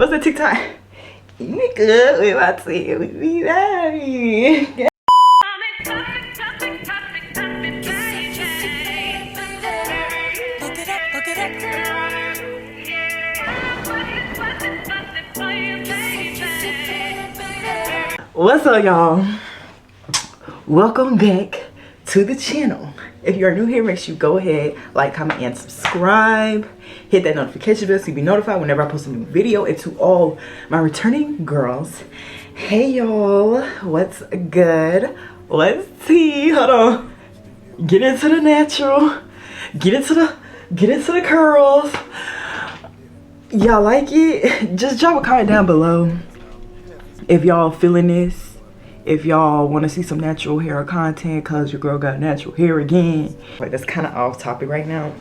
What's the TikTok? You good with my tea? We married. What's up, y'all? Welcome back to the channel. If you are new here, make sure you go ahead, like, comment, and subscribe. Hit that notification bell so you'll be notified whenever I post a new video. And to all my returning girls, hey y'all, what's good? What's tea? Hold on. Get into the natural. Get into the curls. Y'all like it? Just drop a comment down below if y'all feeling this. If y'all want to see some natural hair content, cause your girl got natural hair again. Like, that's kind of off topic right now.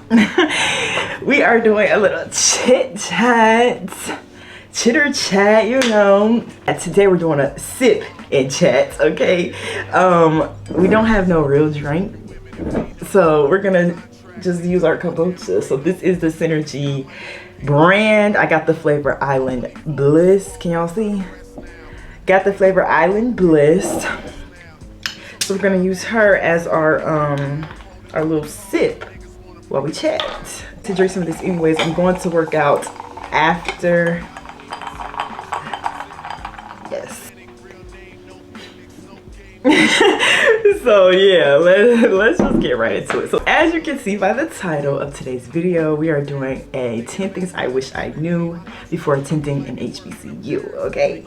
We are doing a little chitter chat, you know. And today we're doing a sip and chat, okay? We don't have no real drink, so we're gonna just use our kombucha. So this is the Synergy brand. I got the flavor Island Bliss. Can y'all see? Got the flavor Island Bliss. So we're gonna use her as our little sip while we chat. To drink some of this anyways, I'm going to work out after. Yes. So yeah, let's just get right into it. So as you can see by the title of today's video, we are doing a 10 things I wish I knew before attending an HBCU, okay?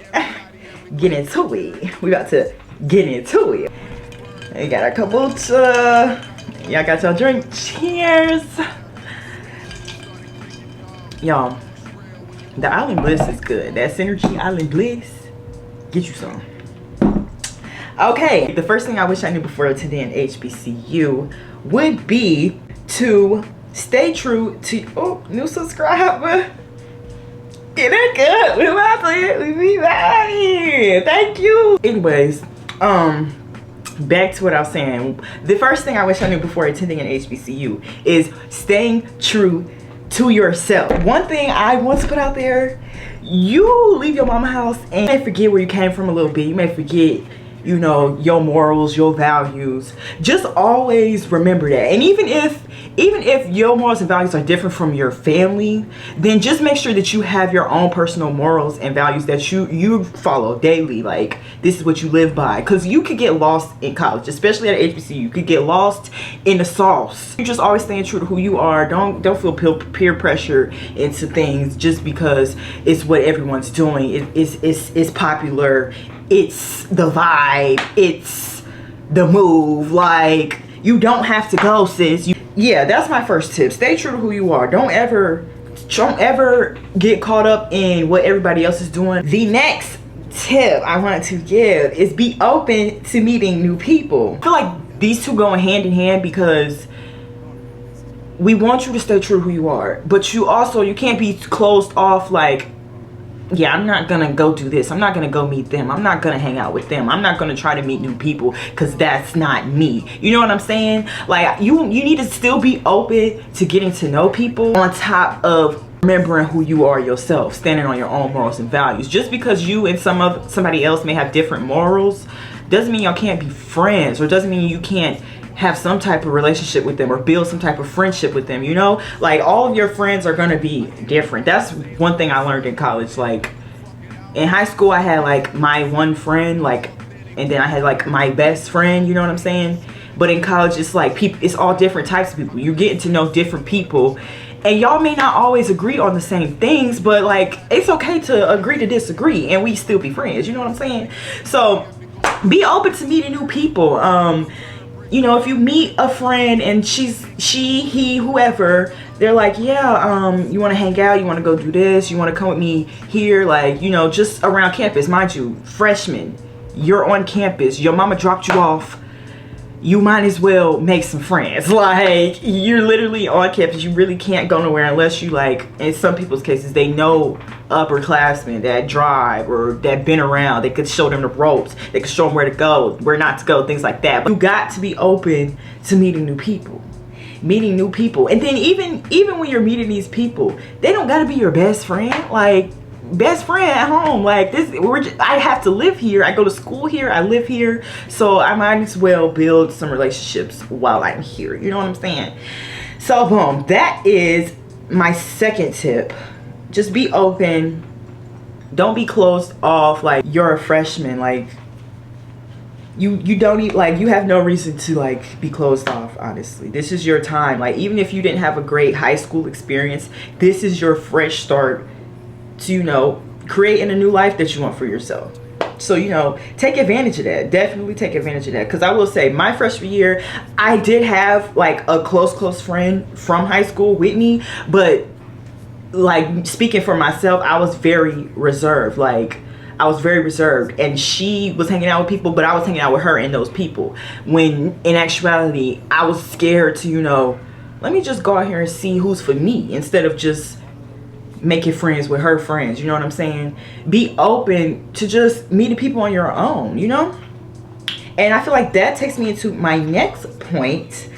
Get into it. We about to get into it. We got our kombucha. Y'all got y'all drink. Cheers. Y'all, the Island Bliss is good. That Synergy Island Bliss, get you some. Okay, the first thing I wish I knew before attending an HBCU would be to stay true to, oh, new subscriber. Get it good. We about to be back. Thank you. Anyways, back to what I was saying. The first thing I wish I knew before attending an HBCU is staying true to yourself. One thing I want to put out there, you leave your mama house and you may forget where you came from a little bit. You may forget, you know, your morals, your values. Just always remember that. And even if your morals and values are different from your family, then just make sure that you have your own personal morals and values that you follow daily. Like, this is what you live by. Because you could get lost in college, especially at HBCU. You could get lost in the sauce. You just always staying true to who you are. Don't feel peer pressure into things just because it's what everyone's doing. It's popular. It's the vibe. It's the move. Like, you don't have to go, sis. Yeah, that's my first tip. Stay true to who you are. Don't ever get caught up in what everybody else is doing. The next tip I wanted to give is be open to meeting new people. I feel like these two go hand in hand because we want you to stay true to who you are, but you can't be closed off like, yeah, I'm not gonna go do this. I'm not gonna go meet them. I'm not gonna hang out with them. I'm not gonna try to meet new people because that's not me. You know what I'm saying? Like, you need to still be open to getting to know people on top of remembering who you are yourself, standing on your own morals and values. Just because you and somebody else may have different morals doesn't mean y'all can't be friends, or doesn't mean you can't have some type of relationship with them or build some type of friendship with them, you know? Like, all of your friends are gonna be different. That's one thing I learned in college. Like, in high school I had like my one friend, like, and then I had like my best friend, you know what I'm saying? But in college it's like it's all different types of people. You're getting to know different people, and y'all may not always agree on the same things, but like, it's okay to agree to disagree and we still be friends, you know what I'm saying? So be open to meeting new people. You know, if you meet a friend and he, whoever, they're like, yeah, you want to hang out, you want to go do this, you want to come with me here, like, you know, just around campus. Mind you, freshman, you're on campus, your mama dropped you off, you might as well make some friends. Like, you're literally on campus. You really can't go nowhere unless you, like, in some people's cases, they know upperclassmen that drive or that been around. They could show them the ropes. They could show them where to go, where not to go, things like that. But you got to be open to meeting new people. Meeting new people. And then even when you're meeting these people, they don't got to be your best friend. Like, best friend at home. Like this, I have to live here. I go to school here. I live here. So I might as well build some relationships while I'm here. You know what I'm saying? So boom, that is my second tip. Just be open. Don't be closed off like you're a freshman. Like you don't need, like, you have no reason to like be closed off. Honestly, this is your time. Like, even if you didn't have a great high school experience, this is your fresh start to, you know, creating a new life that you want for yourself. So, you know, take advantage of that. Definitely take advantage of that. Because I will say, my freshman year, I did have like a close friend from high school with me, but like, speaking for myself, I was very reserved. Like, I was very reserved, and she was hanging out with people, but I was hanging out with her and those people, when in actuality I was scared to, you know, let me just go out here and see who's for me, instead of just making friends with her friends. You know what I'm saying? Be open to just meeting people on your own, you know? And I feel like that takes me into my next point.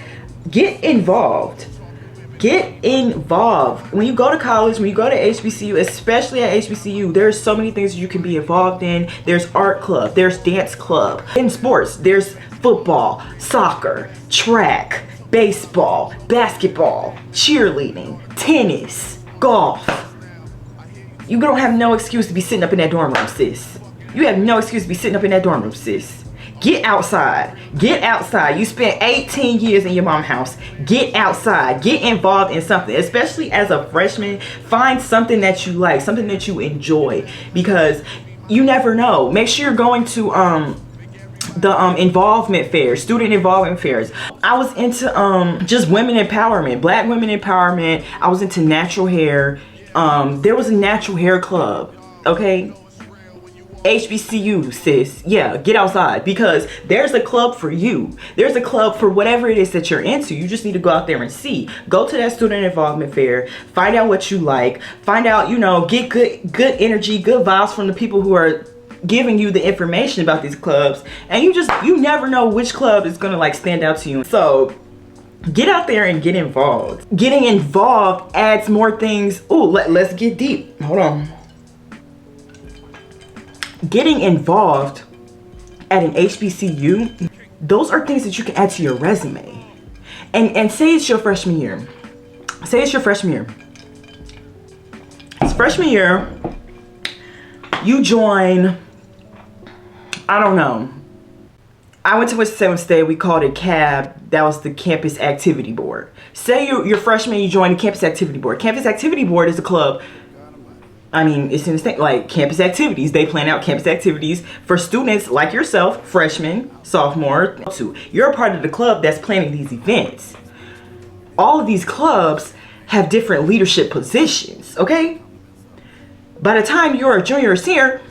Get involved. Get involved. When you go to college, when you go to HBCU, especially at HBCU, there's so many things you can be involved in. There's art club, there's dance club. In sports, there's football, soccer, track, baseball, basketball, cheerleading, tennis, golf. You don't have no excuse to be sitting up in that dorm room, sis. You have no excuse to be sitting up in that dorm room, sis. Get outside. Get outside. You spent 18 years in your mom's house. Get outside. Get involved in something. Especially as a freshman, find something that you like, something that you enjoy, because you never know. Make sure you're going to the involvement fairs, student involvement fairs. I was into just women empowerment, black women empowerment. I was into natural hair. There was a natural hair club, okay? HBCU, sis. Yeah, get outside, because there's a club for you. There's a club for whatever it is that you're into. You just need to go out there and see. Go to that student involvement fair. Find out what you like. Find out, you know, get good energy, good vibes from the people who are giving you the information about these clubs. And you never know which club is gonna like stand out to you. So get out there and get involved. Getting involved adds more things. Ooh, let's get deep. Hold on. Getting involved at an HBCU, those are things that you can add to your resume. And say it's your freshman year. Say it's your freshman year. It's freshman year, you join, I don't know. I went to Winston-Salem State, we called it CAB. That was the Campus Activity Board. Say you're freshman, you join the Campus Activity Board. Campus Activity Board is a club. I mean, it's in the state, like campus activities. They plan out campus activities for students like yourself, freshmen, sophomore. You're a part of the club that's planning these events. All of these clubs have different leadership positions, okay? By the time you're a junior or senior,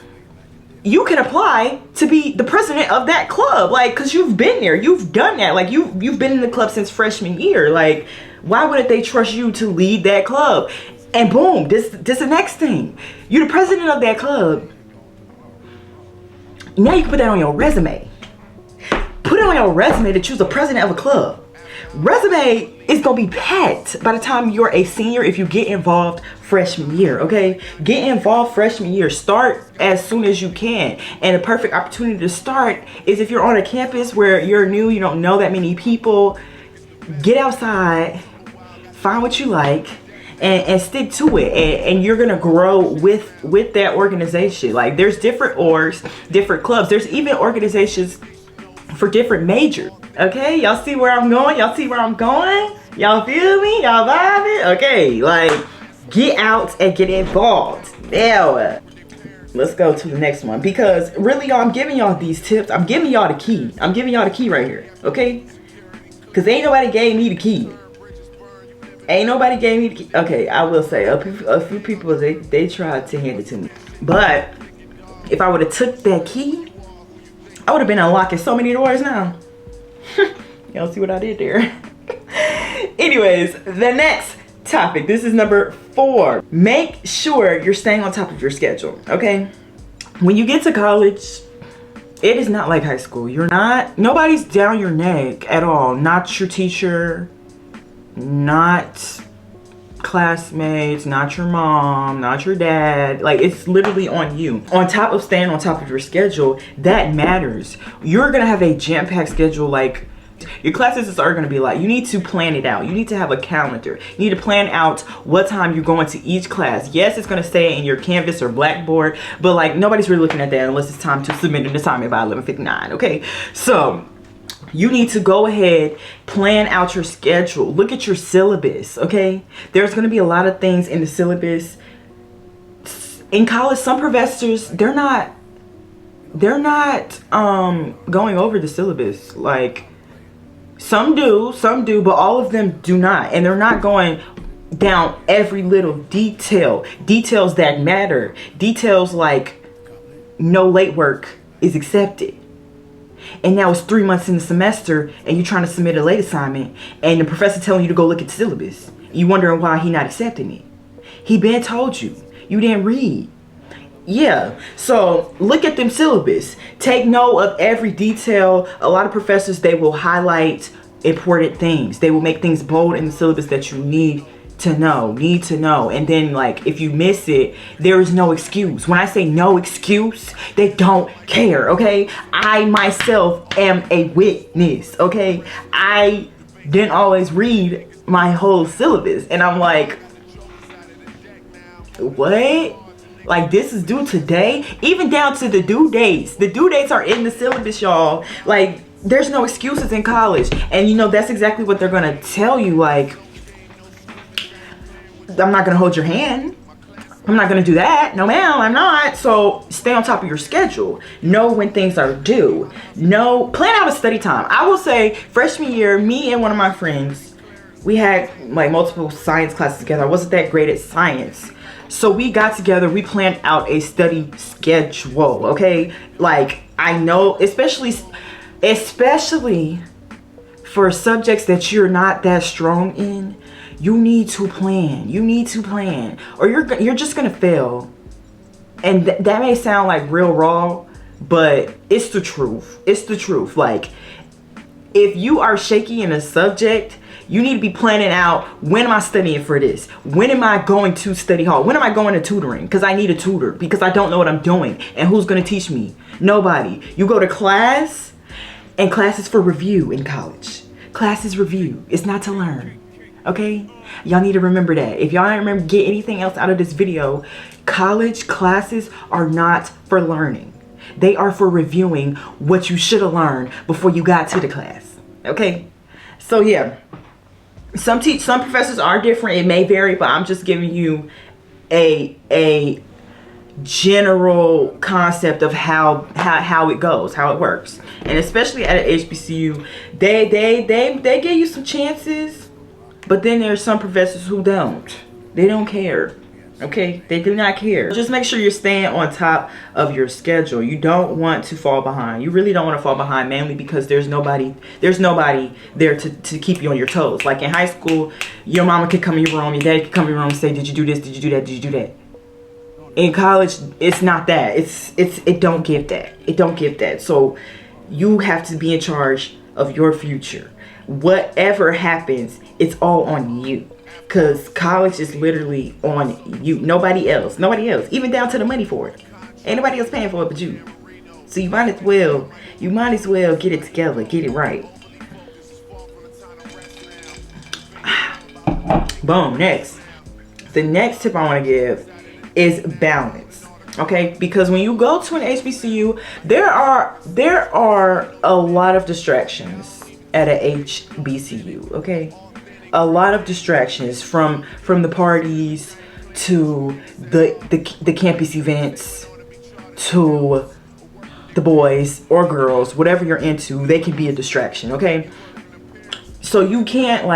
you can apply to be the president of that club, like, because you've been there, you've done that. Like, you've been in the club since freshman year. Like, why wouldn't they trust you to lead that club? And boom, this the next thing. You're the president of that club. Now you can put that on your resume. Put it on your resume that you're the president of a club. Resume is gonna be packed by the time you're a senior if you get involved freshman year, okay? Get involved freshman year. Start as soon as you can. And a perfect opportunity to start is if you're on a campus where you're new, you don't know that many people. Get outside, find what you like, and stick to it, and you're gonna grow with that organization. Like, there's different orgs, different clubs. There's even organizations for different majors. Okay, y'all see where I'm going? Y'all see where I'm going? Y'all feel me? Y'all vibing? Okay, like, get out and get involved. Now, let's go to the next one, because really, y'all, I'm giving y'all these tips. I'm giving y'all the key. I'm giving y'all the key right here, okay? Because ain't nobody gave me the key. Ain't nobody gave me the key. Okay, I will say a few people, they tried to hand it to me. But if I would have took that key, I would have been unlocking so many doors now. Y'all see what I did there? Anyways, the next topic. This is number 4. Make sure you're staying on top of your schedule, okay? When you get to college, it is not like high school. Nobody's down your neck at all. Not your teacher, not classmates, not your mom, not your dad. Like, it's literally on you. On top of staying on top of your schedule, that matters. You're gonna have a jam-packed schedule. Like, your classes are gonna be like, you need to plan it out. You need to have a calendar. You need to plan out what time you're going to each class. Yes, it's gonna stay in your Canvas or Blackboard, but like, nobody's really looking at that unless it's time to submit an assignment by 11:59. Okay, so you need to go ahead, plan out your schedule. Look at your syllabus, okay? There's going to be a lot of things in the syllabus. In college, some professors, they're not going over the syllabus. Like, some do, but all of them do not. And they're not going down every little detail. Details that matter. Details like no late work is accepted. And now it's 3 months in the semester and you're trying to submit a late assignment and the professor telling you to go look at the syllabus. You wondering why he not accepting it. He been told you. You didn't read. Yeah, so look at them syllabus. Take note of every detail. A lot of professors, they will highlight important things. They will make things bold in the syllabus that you need to know. And then, like, if you miss it, there is no excuse. When I say no excuse, they don't care, okay? I myself am a witness, okay? I didn't always read my whole syllabus, and I'm like, what? Like, this is due today? Even down to the due dates. The due dates are in the syllabus, y'all. Like, there's no excuses in college. And you know, that's exactly what they're gonna tell you. Like, I'm not gonna hold your hand. I'm not gonna do that. No, ma'am, I'm not. So stay on top of your schedule. Know when things are due. Plan out a study time. I will say, freshman year, me and one of my friends, we had like multiple science classes together. I wasn't that great at science. So we got together, we planned out a study schedule, okay? Like, I know, especially for subjects that you're not that strong in, you need to plan. You need to plan, or you're just gonna fail. And that may sound like real raw, but it's the truth. It's the truth. Like, if you are shaky in a subject, you need to be planning out, when am I studying for this? When am I going to study hall? When am I going to tutoring? Because I need a tutor, because I don't know what I'm doing. And who's going to teach me? Nobody. You go to class, and class is for review in college. Class is review. It's not to learn. Okay? Y'all need to remember that. If y'all don't get anything else out of this video, college classes are not for learning. They are for reviewing what you should have learned before you got to the class. Okay? So yeah. Some professors are different. It may vary, but I'm just giving you a general concept of how it goes, how it works. And especially at an HBCU, they give you some chances, but then there's some professors who don't. They don't care. Okay, they do not care. Just make sure you're staying on top of your schedule. You don't want to fall behind. You really don't want to fall behind, mainly because there's nobody there to keep you on your toes. Like in high school, your mama could come in your room, your dad could come in your room and say, did you do this? Did you do that? Did you do that? In college, it's not that. It don't give that. It don't give that. So you have to be in charge of your future. Whatever happens, it's all on you. Because college is literally on you. Nobody else. Nobody else. Even down to the money for it. Ain't nobody else paying for it but you. So you might as well get it together. Get it right. Boom. Next. The next tip I want to give is balance. Okay? Because when you go to an HBCU, there are a lot of distractions at a HBCU. Okay? A lot of distractions from the parties to the campus events to the boys or girls, whatever you're into, they can be a distraction, okay? So you can't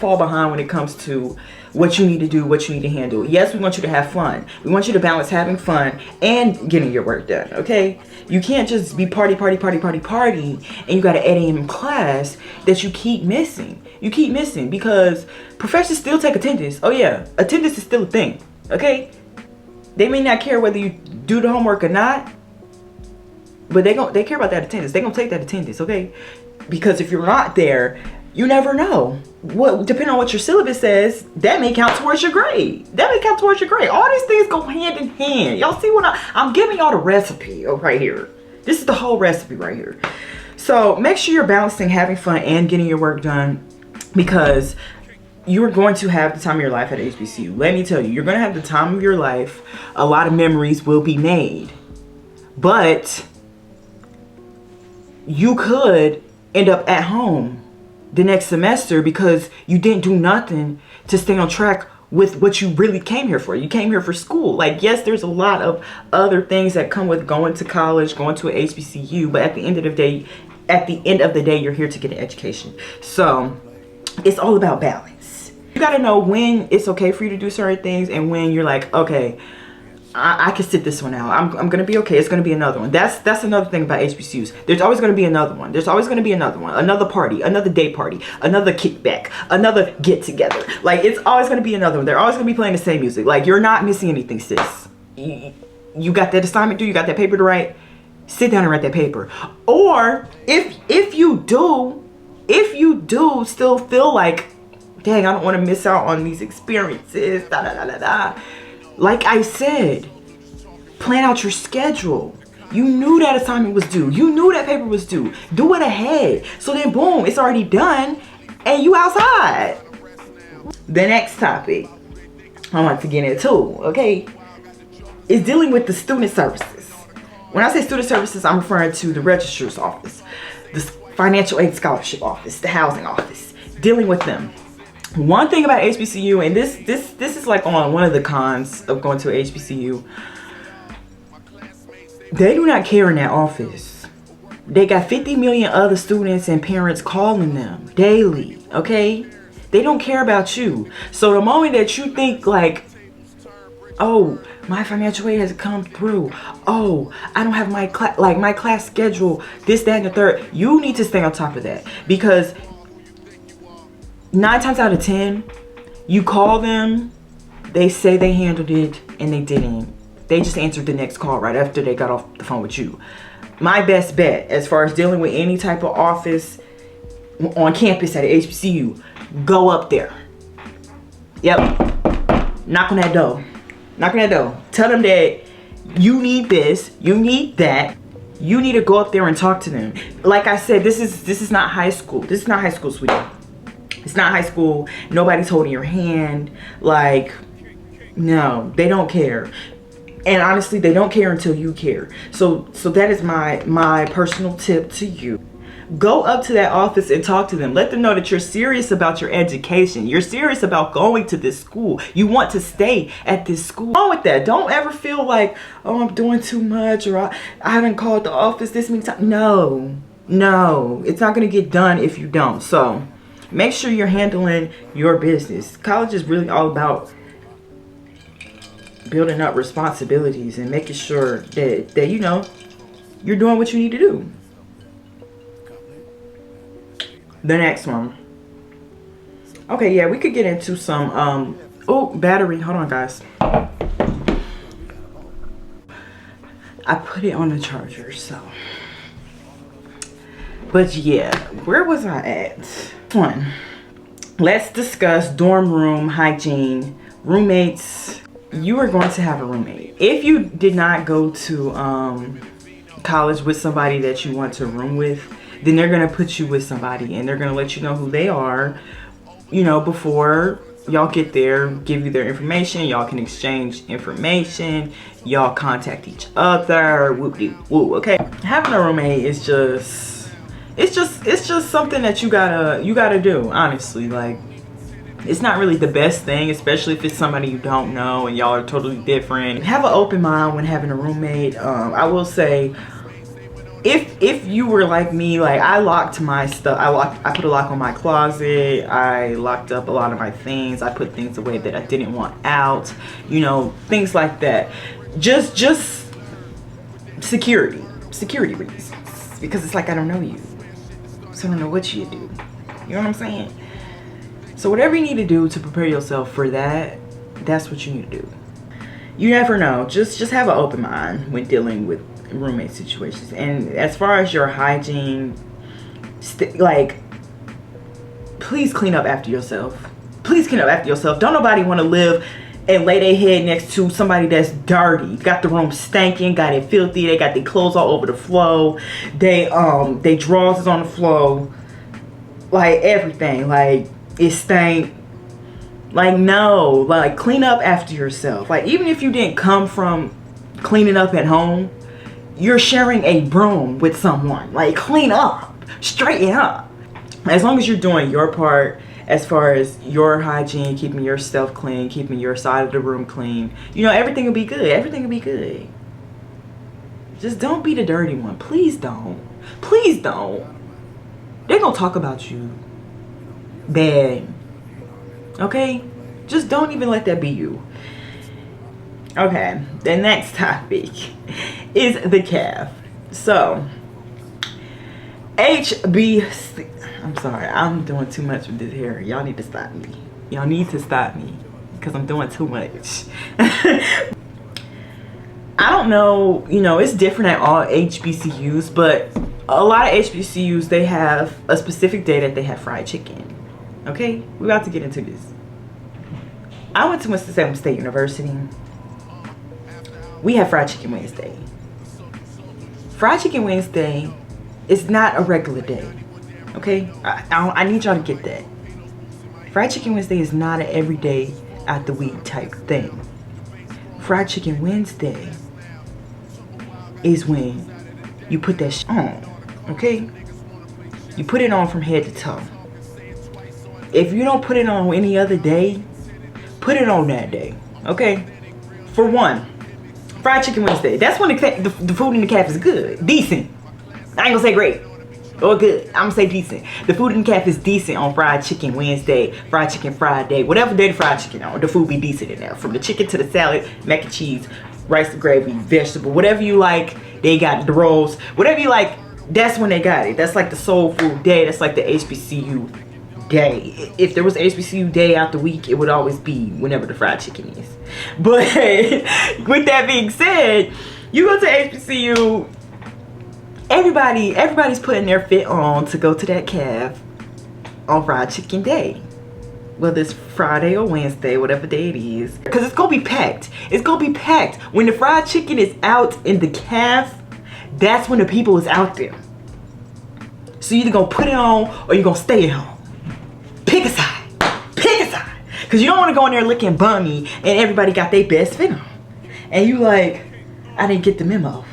fall behind when it comes to what you need to do, what you need to handle. Yes, we want you to have fun. We want you to balance having fun and getting your work done, okay? You can't just be party, and you got an 8 a.m. class that you keep missing. You keep missing because professors still take attendance. Oh yeah, attendance is still a thing, okay? They may not care whether you do the homework or not, but they care about that attendance. They're gonna take that attendance, okay? Because if you're not there, You never know. What, depending on what your syllabus says, that may count towards your grade. That may count towards your grade. All these things go hand in hand. Y'all see what I'm giving y'all the recipe right here. This is the whole recipe right here. So make sure you're balancing having fun and getting your work done, because you're going to have the time of your life at HBCU. Let me tell you, you're going to have the time of your life. A lot of memories will be made. But you could end up at home the next semester because you didn't do nothing to stay on track with what you really came here for. You came here for school. Like, yes, there's a lot of other things that come with going to college, going to a HBCU, but at the end of the day, you're here to get an education. So it's all about balance. You got to know when it's okay for you to do certain things and when you're like, okay, I can sit this one out. I'm going to be okay. It's going to be another one. That's another thing about HBCUs. There's always going to be another one. There's always going to be another one. Another party, another day party, another kickback, another get together. Like, it's always going to be another one. They're always going to be playing the same music. Like, you're not missing anything, sis. You got that assignment due, you got that paper to write, sit down and write that paper. Or if you do still feel like, dang, I don't want to miss out on these experiences, like I said, plan out your schedule. You knew that assignment was due. You knew that paper was due. Do it ahead. So then boom, it's already done and you outside. The next topic I want to get into, okay, is dealing with the student services. When I say student services, I'm referring to the registrar's office, the financial aid scholarship office, the housing office, dealing with them. One thing about HBCU, and this is like on one of the cons of going to a HBCU, they do not care in that office. They got 50 million other students and parents calling them daily, okay? They don't care about you. So the moment that you think like, oh, my financial aid has come through, oh, I don't have my class schedule, this, that, and the third, you need to stay on top of that, because 9 times out of 10, you call them, they say they handled it, and they didn't. They just answered the next call right after they got off the phone with you. My best bet, as far as dealing with any type of office on campus at a HBCU, go up there. Yep. Knock on that door. Knock on that door. Tell them that you need this, you need that. You need to go up there and talk to them. Like I said, this is not high school. This is not high school, sweetie. It's not high school. Nobody's holding your hand. Like, no, they don't care. And honestly, they don't care until you care. So that is my personal tip to you. Go up to that office and talk to them. Let them know that you're serious about your education. You're serious about going to this school. You want to stay at this school. Wrong with that. Don't ever feel like, oh, I'm doing too much, or I haven't called the office this many times. No, it's not going to get done if you don't. So make sure you're handling your business. College is really all about building up responsibilities and making sure that you know, you're doing what you need to do. The next one. Okay, yeah, we could get into some, oh, battery. Hold on, guys. I put it on the charger, so. But yeah, where was I at? One. Let's discuss dorm room hygiene, roommates. You are going to have a roommate. If you did not go to college with somebody that you want to room with, then they're going to put you with somebody and they're going to let you know who they are, you know, before y'all get there, give you their information. Y'all can exchange information. Y'all contact each other. Whoop-de-woo, okay? Having a roommate is just, it's just something that you gotta do, honestly. Like, it's not really the best thing, especially if it's somebody you don't know and y'all are totally different. Have an open mind when having a roommate. I will say, if you were like me, like I locked my stuff, I put a lock on my closet, I locked up a lot of my things, I put things away that I didn't want out, you know, things like that. Just security reasons, because it's like, I don't know you, so I don't know what you do, you know what I'm saying? So whatever you need to do to prepare yourself for that, that's what you need to do. You never know. Just have an open mind when dealing with roommate situations. And as far as your hygiene, like, please clean up after yourself. Please clean up after yourself. Don't nobody want to live and lay their head next to somebody that's dirty. Got the room stinking, got it filthy, they got their clothes all over the floor. They drawers is on the floor. Like everything. Like it stank. Like no. Like clean up after yourself. Like even if you didn't come from cleaning up at home, you're sharing a broom with someone. Like clean up. Straighten up. As long as you're doing your part as far as your hygiene, keeping yourself clean, keeping your side of the room clean, you know, everything will be good. Everything will be good. Just don't be the dirty one. Please don't. Please don't. They're gonna talk about you bad. Okay? Just don't even let that be you. Okay, the next topic is the calf. So, HBC. I'm sorry, I'm doing too much with this hair. Y'all need to stop me. Y'all need to stop me because I'm doing too much. I don't know, you know, it's different at all HBCUs, but a lot of HBCUs, they have a specific day that they have fried chicken. Okay, we're about to get into this. I went to Winston-Salem State University. We have Fried Chicken Wednesday. Fried Chicken Wednesday is not a regular day. Okay, I need y'all to get that. Fried Chicken Wednesday is not an everyday out the week type thing. Fried Chicken Wednesday is when you put that on, okay? You put it on from head to toe. If you don't put it on any other day, put it on that day, okay? For one, Fried Chicken Wednesday, that's when the food in the calf is good, decent. I ain't gonna say great. Or good. I'm gonna say decent. The food in the calf is decent on Fried Chicken Wednesday, Fried Chicken Friday, whatever day the fried chicken on, the food be decent in there. From the chicken to the salad, mac and cheese, rice and gravy, vegetable, whatever you like, they got the rolls. Whatever you like, that's when they got it. That's like the soul food day. That's like the HBCU day. If there was HBCU day out the week, it would always be whenever the fried chicken is. But with that being said, you go to HBCU, everybody's putting their fit on to go to that calf on Fried Chicken Day. Whether it's Friday or Wednesday, whatever day it is. Because it's going to be packed. It's going to be packed. When the fried chicken is out in the calf, that's when the people is out there. So you're either going to put it on or you're going to stay at home. Pick a side. Pick a side. Because you don't want to go in there looking bummy and everybody got their best fit on. And you like, I didn't get the memo.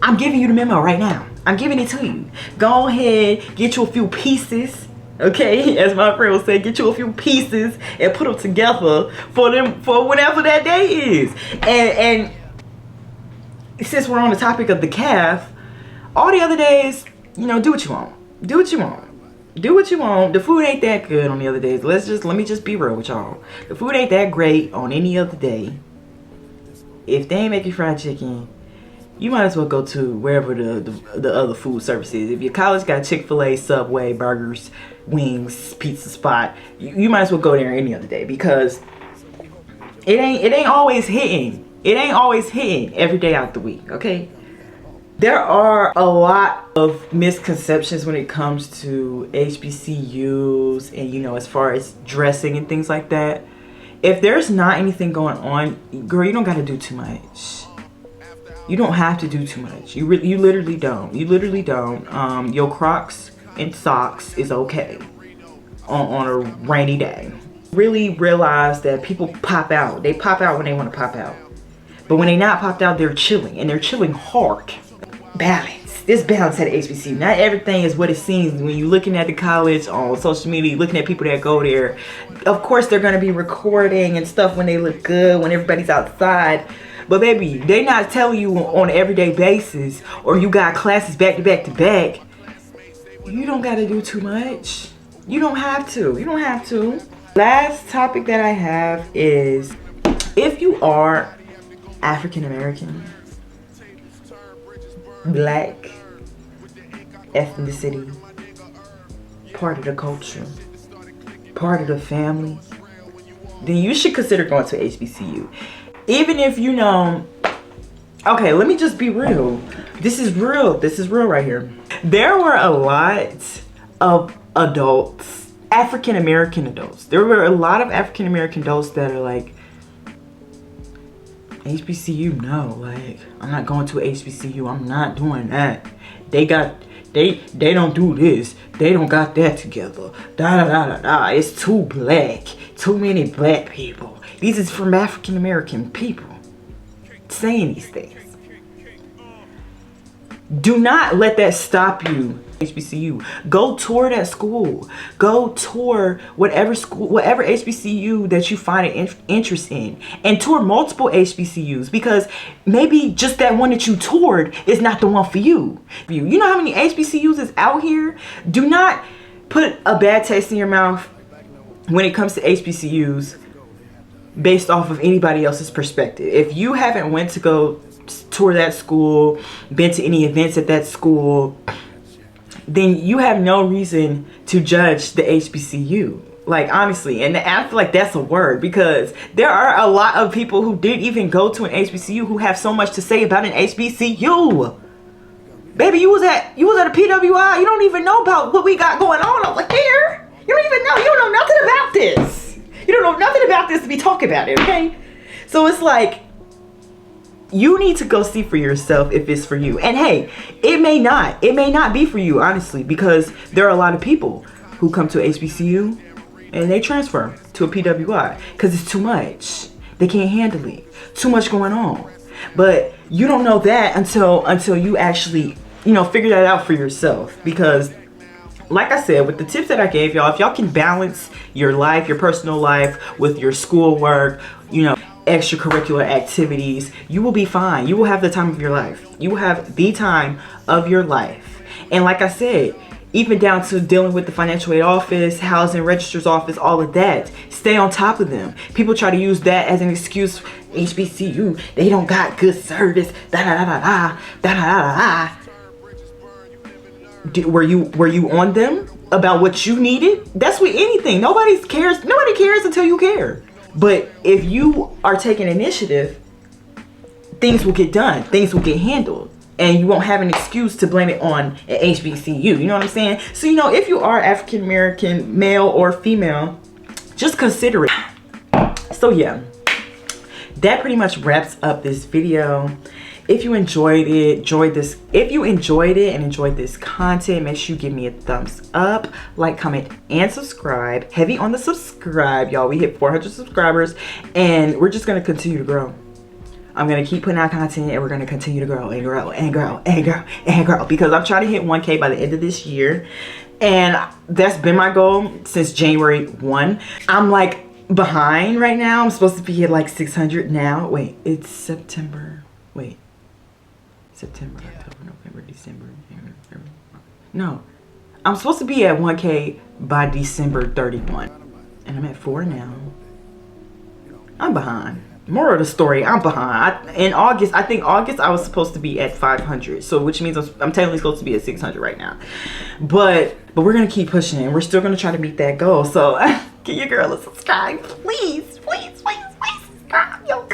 I'm giving you the memo right now. I'm giving it to you. Go ahead, get you a few pieces, okay? As my friend would say, get you a few pieces and put them together for whatever that day is. And since we're on the topic of the calf, all the other days, you know, do what you want. Do what you want. Do what you want. The food ain't that good on the other days. Let me just be real with y'all. The food ain't that great on any other day. If they ain't making fried chicken, you might as well go to wherever the other food service is. If your college got Chick-fil-A, Subway, burgers, wings, pizza spot, you might as well go there any other day because it ain't always hitting. It ain't always hitting every day out the week, okay? There are a lot of misconceptions when it comes to HBCUs and, you know, as far as dressing and things like that. If there's not anything going on, girl, you don't got to do too much. You don't have to do too much. You literally don't. You literally don't. Your Crocs and socks is okay on a rainy day. Really realize that people pop out. They pop out when they want to pop out. But when they not popped out, they're chilling. And they're chilling hard. Balance. There's balance at HBCU. Not everything is what it seems when you're looking at the college on social media, looking at people that go there. Of course, they're going to be recording and stuff when they look good, when everybody's outside. But baby, they not telling you on an everyday basis, or you got classes back to back to back. You don't got to do too much. You don't have to. You don't have to. Last topic that I have is, if you are African American, Black, ethnicity, part of the culture, part of the family, then you should consider going to HBCU. Even if you know, okay, let me just be real. This is real. This is real right here. There were a lot of adults African American adults. There were a lot of African American adults that are like, HBCU, no, like, I'm not going to a HBCU. I'm not doing that. They don't do this. They don't got that together. Da da da da da. It's too black. Too many black people. These is from African American people saying these things. Do not let that stop you. HBCU. Go tour that school. Go tour whatever school, whatever HBCU that you find an interest in, and tour multiple HBCUs, because maybe just that one that you toured is not the one for you. You know how many HBCUs is out here? Do not put a bad taste in your mouth when it comes to HBCUs based off of anybody else's perspective. If you haven't went to go tour that school, been to any events at that school, then you have no reason to judge the HBCU. Like, honestly, and I feel like that's a word, because there are a lot of people who didn't even go to an HBCU who have so much to say about an HBCU. Baby, you was at a PWI. You don't even know about what we got going on over here. You don't even know. You don't know nothing about this. You don't know nothing about this to be talking about it, okay? So it's like, you need to go see for yourself if it's for you. And hey, it may not be for you, honestly, because there are a lot of people who come to HBCU and they transfer to a PWI because it's too much. They can't handle it. Too much going on. But you don't know that until you actually, figure that out for yourself. Because like I said, with the tips that I gave y'all, if y'all can balance your life, your personal life with your schoolwork, extracurricular activities, you will be fine. You will have the time of your life. You will have the time of your life. And like I said, even down to dealing with the financial aid office, housing registrar's office, all of that, stay on top of them. People try to use that as an excuse. HBCU, they don't got good service. Da da da da da da da da. Were you on them about what you needed? That's with anything. Nobody cares until you care. But if you are taking initiative, things will get done. Things will get handled. And you won't have an excuse to blame it on an HBCU. You know what I'm saying? So, if you are African American, male or female, just consider it. So, yeah. That pretty much wraps up this video. If you enjoyed it, and enjoyed this content, make sure you give me a thumbs up, like, comment, and subscribe. Heavy on the subscribe, y'all. We hit 400 subscribers, and we're just gonna continue to grow. I'm gonna keep putting out content, and we're gonna continue to grow and grow and grow and grow and grow, because I'm trying to hit 1K by the end of this year, and that's been my goal since January 1. I'm like behind right now. I'm supposed to be at like 600 now. Wait, it's September. Wait. September, October, November, December. No, I'm supposed to be at 1K by December 31. And I'm at 4 now. I'm behind. Moral of the story, I'm behind. In August, I think August, I was supposed to be at 500. So, which means I'm technically supposed to be at 600 right now. But we're going to keep pushing it. We're still going to try to meet that goal. So, give your girl a subscribe. Please, please, please. Yo,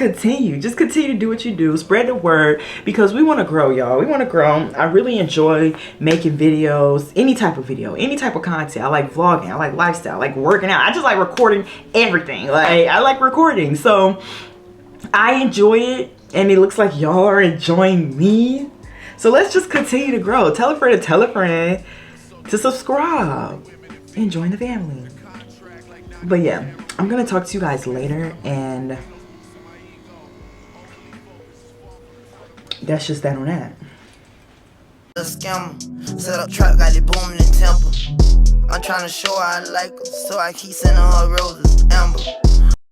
just continue to do what you do. Spread the word, because we want to grow, y'all. We want to grow. I really enjoy making videos, any type of video, any type of content. I like vlogging, I like lifestyle, I like working out. I just like recording everything. Like, I like recording. So I enjoy it, and it looks like y'all are enjoying me. So let's just continue to grow. Tell a friend to subscribe and join the family. But yeah, I'm gonna talk to you guys later, and that's just that on that. A scammer, set up trap, got it booming in temple. I'm trying to show her I like her, so I keep sending her roses, amber.